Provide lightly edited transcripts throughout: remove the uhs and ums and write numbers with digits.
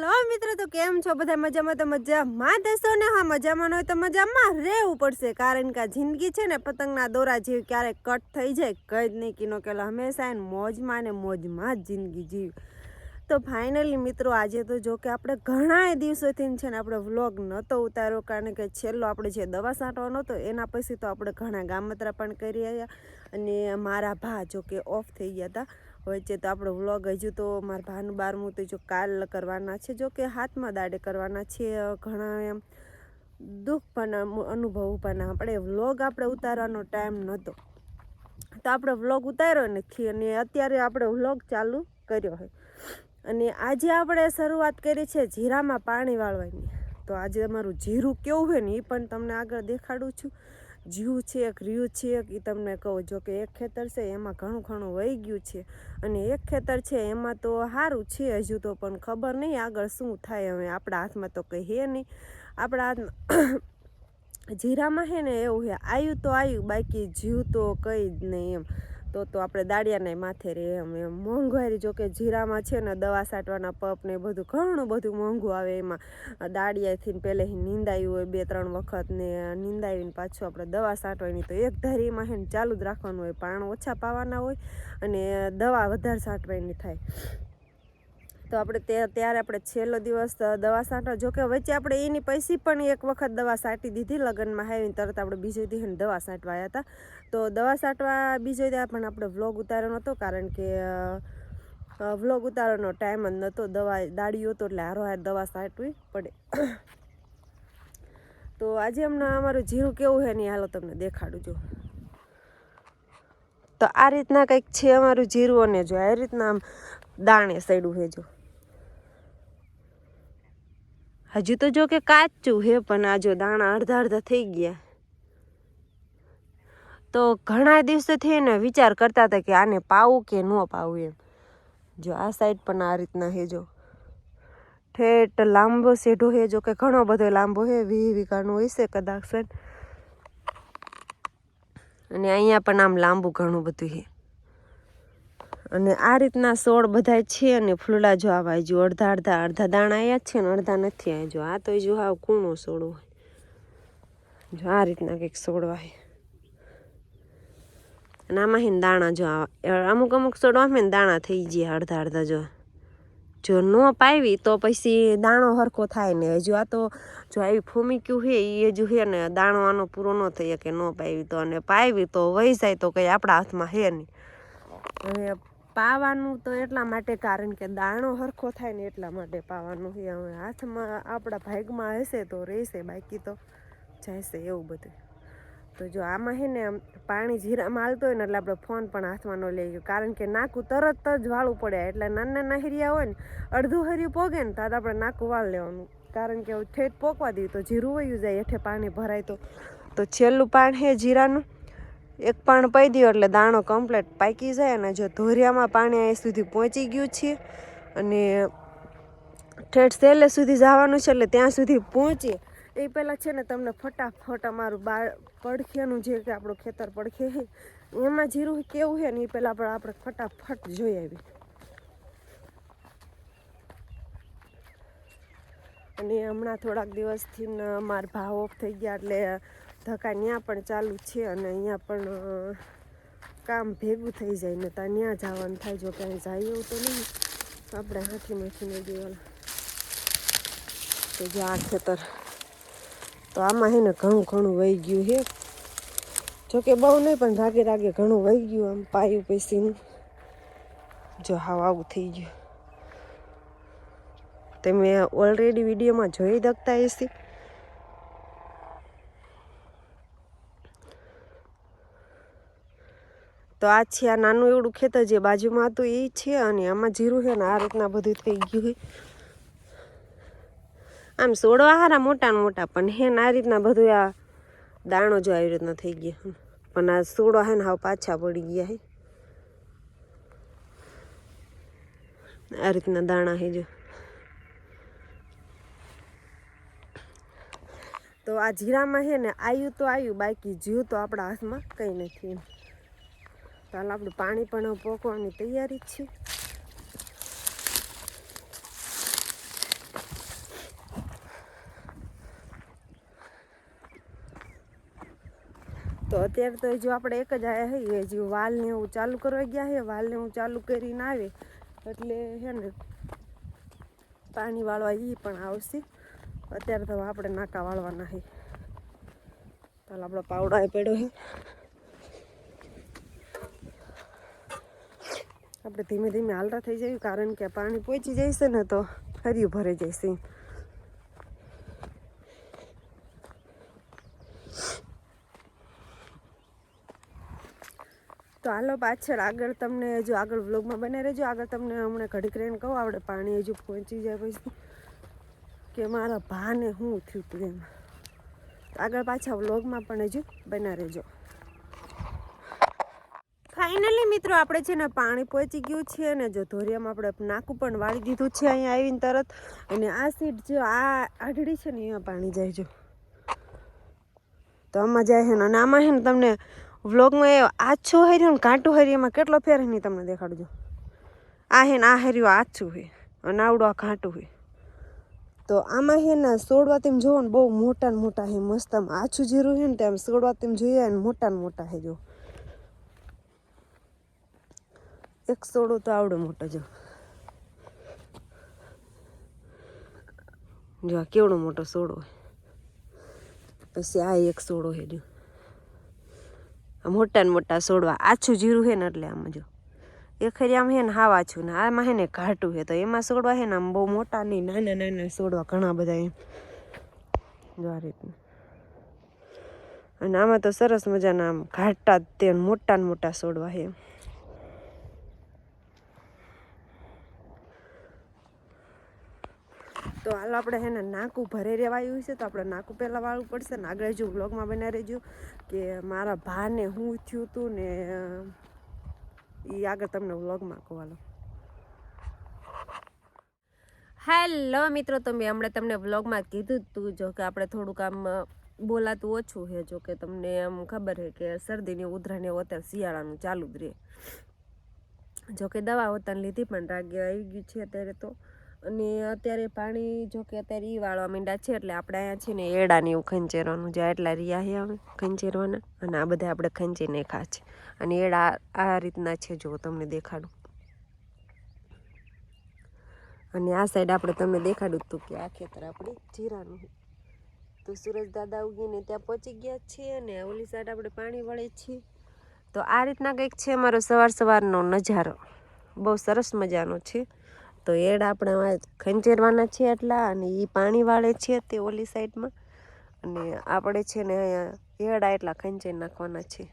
Hello મિત્રો, તો કેમ છો બધા? મજામાં? તો મજામાં દેશો ને? હા, મજામાં હોય તો મજામાં રહેવું પડશે, કારણ કે જિંદગી છે ને પતંગના દોરા જેવી, ક્યારેક કટ થઈ જાય કઈ જ નહીં કીનો કેલો, હંમેશા મોજમાં ને મોજમાં જ જિંદગી જીવી. તો ફાઇનલી મિત્રો, આજે તો જો કે આપણે ઘણા દિવસોથી છે ને આપણે વ્લોગ નહોતો ઉતાર્યો, કારણ કે છેલ્લો આપણે જે દવા છાંટવાનો હતો એના પછી તો આપણે ઘણા ગામત્રા પણ કરી રહ્યા, અને મારા ભા જો કે ઓફ થઈ ગયા હતા વચ્ચે. તો આપણો વ્લોગ હજુ તો મારા ભાનું 12મું તો જો કાલ કરવાના છે, જો કે હાથમાં દાડે કરવાના છે. ઘણા એમ દુઃખ પણ અનુભવ પણ આપણે વ્લોગ આપણે ઉતારવાનો ટાઈમ નહોતો, તો આપણે વ્લોગ ઉતાર્યો નથી, અને અત્યારે આપણે વ્લોગ ચાલુ કર્યો છે. અને આજે આપણે શરૂઆત કરી છે જીરામાં પાણી વાળવાની. તો આજે અમારું જીરું કેવું હોય ને એ પણ તમને આગળ દેખાડું છું. જીવું છે એક રહ્યું છે એ તમને કહું. જો કે એક ખેતર છે એમાં ઘણું ઘણું વહી ગયું છે, અને એક ખેતર છે એમાં તો સારું છે હજુ તો, પણ ખબર નહીં આગળ શું થાય. હવે આપણા હાથમાં તો કંઈ હે નહીં. આપણા હાથમાં જીરામાં છે ને એવું છે, આવ્યું તો આવ્યું, બાકી જીવ તો કંઈ જ નહીં એમ. તો આપણે દાડિયાના માથે રહે એમ. મોંઘવારી જો કે જીરામાં છે ને, દવા છાંટવાના પપ ને બધું ઘણું બધું મોંઘું આવે. એમાં દાડિયાથી પહેલે નીંદાયું હોય 2-3 વખત, ને નીંદાવીને પાછું આપણે દવા છાંટવાની, તો એક ધારીમાં છે ને ચાલુ જ રાખવાનું હોય. પાણ ઓછા પાવાના હોય અને દવા વધારે છાંટવાની થાય. તો આપણે ત્યારે આપણે છેલ્લો દિવસ દવા છાંટવા, જો કે વચ્ચે આપણે એની પછી પણ એક વખત દવા છાંટી દીધી લગ્નમાં આવીને તરત. આપણે બીજો દિવસ દવા છાંટવા આવ્યા હતા, તો દવા છાંટવા બીજો દિવસ પણ આપણે વ્લોગ ઉતાર્યો નહોતો, કારણ કે વ્લોગ ઉતારવાનો ટાઈમ જ નહોતો. દવા દાડીઓ હતો એટલે હારો દવા છાંટવી પડે. તો આજે હમણાં અમારું જીરું કેવું છે ને હાલો તમને દેખાડું. જો તો આ રીતના કંઈક છે અમારું જીરું, અને જો આ રીતના આમ દાણે સડ્યું છે. જો હજુ તો જો કે કાચું છે, પણ આ જો દાણા અડધા અડધા થઈ ગયા. તો ઘણા દિવસોથી એને વિચાર કરતા હતા કે આને પાવું કે ન પાવું એમ. જો આ સાઈડ પણ આ રીતના છે. જો ઠેઠ લાંબો શેઢો છે, જો કે ઘણો બધો લાંબો છે, 20 વીઘાનો હશે કદાચ. અને અહીંયા પણ આમ લાંબુ ઘણું બધું છે. અને આ રીતના છોડ બધા છે, અને ફૂલડા જો આવા જો અડધા દાણા આવ્યા છે ને અડધા નથી આવ્યા. જો આ તો જો હાવ કૂણો છોડ હોય. જો આ રીતના કંઈક છોડવા છે, અને આમાં હે દાણા જો અમુક છોડવામાં દાણા થઈ ગયા અડધા. જો ન પાવી તો પછી દાણો હરખો થાય ને. હજુ આ તો જો આવી ફૂમીક્યું છે એ હજુ છે ને, દાણો આનો પૂરો ન થઈ કે ન પાવી તો, અને પાવી તો વહી જાય તો કંઈ આપણા હાથમાં છે નહીં. અને પાવાનું તો એટલા માટે, કારણ કે દાણો હરખો થાય ને એટલા માટે પાવાનું છે. હવે હાથમાં આપણા ભાગમાં હશે તો રહેશે, બાકી તો જશે એવું બધું. તો જો આમાં છે ને પાણી જીરામાં હાલતો હોય ને એટલે આપણે ફોન પણ હાથમાં ન લઈ ગયો, કારણ કે નાકું તરત જ વાળવું પડે. એટલે નાના હરિયા હોય ને, અડધું હરિયું પોગે ને તો આપણે નાકું વાળ લેવાનું, કારણ કે ઠેઠ પોકવા દઈએ તો જીરું વયું જાય, હેઠે પાણી ભરાય. તો છેલ્લું પાણ છે જીરાનું, એક પાણ પાઈ દો એટલે દાણો કમ્પ્લીટ પાકી જાય. અને જો ધોરિયામાં પાણી અહીં સુધી પહોંચી ગયું છે, અને ઠેઠ છેલ્લે સુધી જવાનું છે, એટલે ત્યાં સુધી પહોંચીએ એ પહેલાં છે ને તમને ફટાફટ અમારું પડખેનું જે કે આપણું ખેતર પડખે છે એમાં જીરું કેવું છે ને એ પહેલાં આપણે ફટાફટ જોઈ આવી. અને હમણાં થોડાક દિવસથી મારા ભાવ ઓફ થઈ ગયા, એટલે ધક્કા ત્યાં પણ ચાલુ છે, અને અહીંયા પણ કામ ભેગું થઈ જાય ને ત્યાં જવાનું થાય. જો ક્યાંય જાય એવું તો નહીં, આપણે હાથીમાંથી દેવાના. તો જો આ ખેતર, તો આમાં છે ને ઘણું વહી ગયું છે. જોકે બહુ નહીં, પણ રાગે ઘણું વહી ગયું. આમ પાયું પૈસીનું જો હાવ આવું થઈ ગયું. તમે ઓલરેડી વિડીયોમાં જોઈ શકતા હશી. તો આ છે આ નાનું એવડું ખેતર જે બાજુમાં હતું એ છે, અને આમાં જીરું છે ને આ રીતના બધું થઈ ગયું હોય. આમ છોડવા હારા મોટા, પણ હે ને આ રીતના બધું આ દાણો જો આવી રીતના થઈ ગયા. પણ આ છોડવા હે ને હાવ પાછા પડી ગયા છે. આ રીતના દાણા છે. જો તો આ જીરામાં છે ને આવ્યું તો આવ્યું, બાકી જીવ તો આપણા હાથમાં કંઈ નથી એમ. તો હાલ આપણું પાણી પણ પોકવાની તૈયારી જ છે. તો અત્યારે તો હજુ આપણે એક જ આવ્યા છીએ, હજુ વાલને એવું ચાલુ કરવા ગયા છે. વાલને હું ચાલુ કરીને આવે એટલે છે ને પાણી વાળવા એ પણ આવશે. અત્યારે તો આપણે નાકા વાળવાના છે. ચાલ આપણો પાવડો એ પડ્યો છે. આપણે ધીમે ધીમે હાલતા થઈ જાય, કારણ કે પાણી પહોંચી જશે ને તો હરિયું ભરાઈ જશે. તો હાલો પાછળ આગળ તમને જો આગળ વ્લોગમાં બને રહેજો. આગળ તમને હમણાં ઘડીક રહીને કહું આપણે પાણી હજુ પહોંચી જાય પછી કે મારા ભાને શું થયું હતું એમ. આગળ પાછા વ્લોગમાં પણ હજુ બના રહેજો. ફાઇનલી મિત્રો આપણે છે ને પાણી પહોંચી ગયું છે ને જો ધોરિયામાં આપણે નાકું પણ વાળી દીધું છે અહીંયા આવીને તરત. અને આ સીટ જો આ આઢળી છે ને અહીંયા પાણી જાય જો તો આમાં જાય છે ને. અને આમાં છે ને તમને વ્લોગમાં એ આછું હર્યું ને કાંટું હર્યું એમાં કેટલો ફેર નહીં તમને દેખાડજો. આ હે ને આ હર્યું આછું હોય અને આવડું આ ઘાટું હોય. તો આમાં છે ને સોડવા તેમ જોવો ને બહુ મોટા ને મોટા છે મસ્ત. આમ આછું જીરું છે ને તેમ સોડવા તેમ જોઈએ ને મોટા છે જો. એક સોડો તો આવડો મોટો જો આ કેવડો મોટો સોડો. પછી આ એક સોડો છે જો મોટા ને મોટા સોડવા. આછું જીરું છે ને એટલે આમાં જો એ ખરી આમ છે ને હાવ આછું ને આમાં છે ને ઘાટું છે. તો એમાં સોડવા છે ને આમ બહુ મોટા નહીં, નાના નાના સોડવા ઘણા બધા એમ જો આ રીતના. અને આમાં તો સરસ મજાના આમ ઘાટા તે મોટા ને મોટા સોડવા છે. તો હાલ આપણે છે ને નાકું ભરે રહેવાયું છે તો આપણે નાકું પહેલાં વાળવું પડશે ને. આગળ જો વ્લોગમાં બના રહેજો કે મારા ભાને શું થયું હતું ને એ આગળ તમને વ્લોગમાં કહેવાનું. હેલો મિત્રો, તો મેં હમણાં તમને વ્લોગમાં કીધું હતું જો કે આપણે થોડુંક આમ બોલાતું ઓછું છે. જો કે તમને આમ ખબર છે કે શરદીની ઉધરાને અત્યારે શિયાળાનું ચાલુ જ રહે. જો કે દવા હોતાને લીધી પણ રાગે આવી ગયું છે અત્યારે તો. અને અત્યારે પાણી જો કે અત્યારે એ વાળવા માંડ્યા છે એટલે આપણે અહીંયા છે ને એડાને એવું ખંચેરવાનું જ્યાં એટલા રિયા છે હવે ખંચેરવાના. અને આ બધા આપણે ખંચી નાખ્યા છે. અને એડા આ રીતના છે જો તમને દેખાડું. અને આ સાઈડ આપણે તમને દેખાડ્યું હતું કે આ ખેતર આપણે જીરાનું. તો સુરજ દાદા ઉગીને ત્યાં પહોંચી ગયા છીએ અને ઓલી સાઈડ આપણે પાણી વળે છીએ. તો આ રીતના કંઈક છે મારો સવારનો નજારો. બહુ સરસ મજાનો છે. તો એડા આપણે ખંચેરવાના છે એટલા અને એ પાણી વાળે છે તે ઓલી સાઈડમાં. અને આપણે છે ને અહીંયા એડા એટલા ખંચેર નાખવાના છે.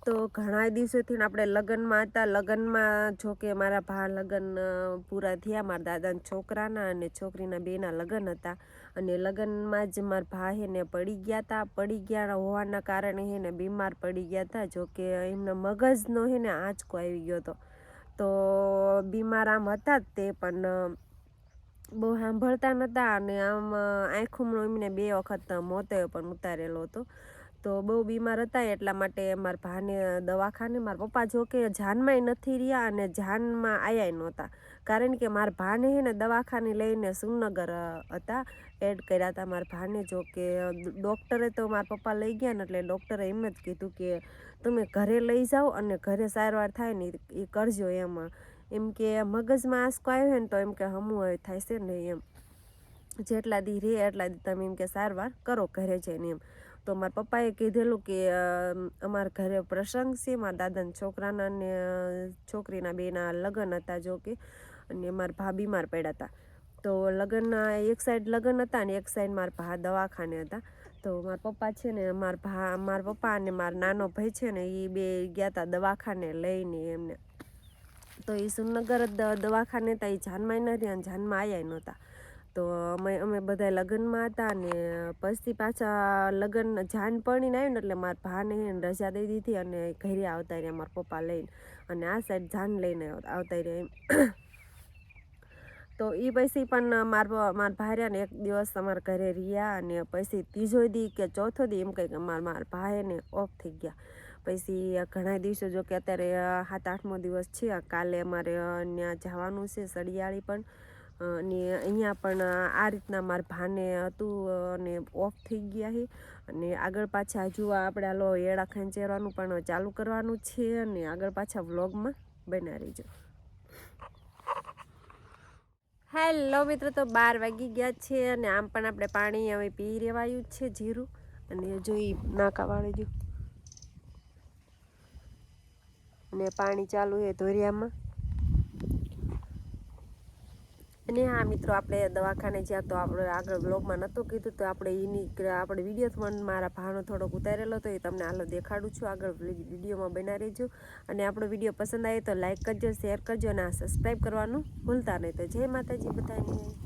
તો ઘણા દિવસોથી આપણે લગ્નમાં હતા. લગ્નમાં જો કે મારા ભા લગ્ન પૂરા થયા મારા દાદાના છોકરાના અને છોકરીના બેના લગ્ન હતા. અને લગ્નમાં જ મારા ભા હે ને પડી ગયા હતા. પડી ગયા હોવાના કારણે હે ને બીમાર પડી ગયા હતા. જો કે એમના મગજનો હે ને આંચકો આવી ગયો હતો. તો બીમાર આમ હતા જ તે પણ બહુ સાંભળતા નહોતા. અને આમ આંખોમાં એમને 2 વખત મોતે પણ ઉતારેલો હતો. તો બહુ બીમાર હતા એટલા માટે મારા ભાને દવાખાને મારા પપ્પા જો કે જાનમાંય નથી રહ્યા અને જાનમાં આવ્યા નહોતા. કારણ કે મારા ભાને હે ને દવાખાને લઈને સુરનગર હતા એડ કર્યા હતા મારા ભાને. જો કે ડૉક્ટરે તો મારા પપ્પા લઈ ગયા ને એટલે ડૉક્ટરે એમ જ કીધું કે તમે ઘરે લઈ જાઓ અને ઘરે સારવાર થાય ને એ કરજો એમ કે મગજમાં આંચકો આવ્યો ને તો એમ કે હમું થાય છે ને એમ જેટલા દી રહે એટલા દી તમે એમ કે સારવાર કરો ઘરે જઈને એમ. તો મારા પપ્પાએ કીધેલું કે અમારા ઘરે પ્રસંગ છે મારા દાદાના છોકરાના ને છોકરીના બેના લગ્ન હતા જો કે. અને મારા ભા બીમાર પડ્યા હતા. તો લગ્નના એક સાઈડ લગ્ન હતા ને એક સાઈડ મારા ભા દવાખાને હતા. તો મારા પપ્પા છે ને મારા પપ્પા અને મારા નાનો ભાઈ છે ને એ બે ગયા હતા દવાખાને લઈને એમને. તો એ સુરનગર દવાખાને હતા. એ જાનમાં ન રહ્યા અને જાનમાં આવ્યા નહોતા. તો અમે બધા લગ્નમાં હતા ને પછી પાછા લગ્ન જાન પડીને આવ્યું ને એટલે મારા ભાને રજા દઈ દીધી અને ઘરે આવતા રહ્યા મારા પપ્પા લઈને. અને આ સાઈડ જાન લઈને આવતા રહ્યા એમ. તો એ પછી પણ મારા ભાઈ ને 1 દિવસ અમારા ઘરે રહ્યા અને પછી ત્રીજો દી કે ચોથો દી એમ કંઈક મારા ભાઈને ઓફ થઈ ગયા. પછી ઘણા દિવસો જો કે અત્યારે 7-8મો દિવસ છે. કાલે અમારે ત્યાં જવાનું છે સળિયાળી પણ. અને અહીંયા પણ આ રીતના મારા ભાને હતું અને ઓફ થઈ ગયા છે. અને આગળ પાછા જુઓ આપણે આલો એડા ખેંચવાનું પણ ચાલુ કરવાનું છે અને આગળ પાછા વ્લોગમાં બના રહીજો. હેલો મિત્રો, તો 12 વાગી ગયા છે અને આમ પણ આપણે પાણી હવે પી રેવાયું જ છે જીરું. અને જોઈ નાકાવાળે જો અને પાણી ચાલુ છે ધોરિયામાં. અને હા મિત્રો, આપણે દવાખાને જ્યાં તો આપણે આગળ બ્લોગમાં નહોતું કીધું, તો આપણે વિડીયો પણ મારા ભાવનો થોડોક ઉતારેલો હતો, એ તમને હાલો દેખાડું છું. આગળ વિડીયોમાં બના રહેજો. અને આપણો વિડીયો પસંદ આવે તો લાઈક કરજો, શેર કરજો અને સબસ્ક્રાઈબ કરવાનું ભૂલતા નહીં. તો જય માતાજી બધાને.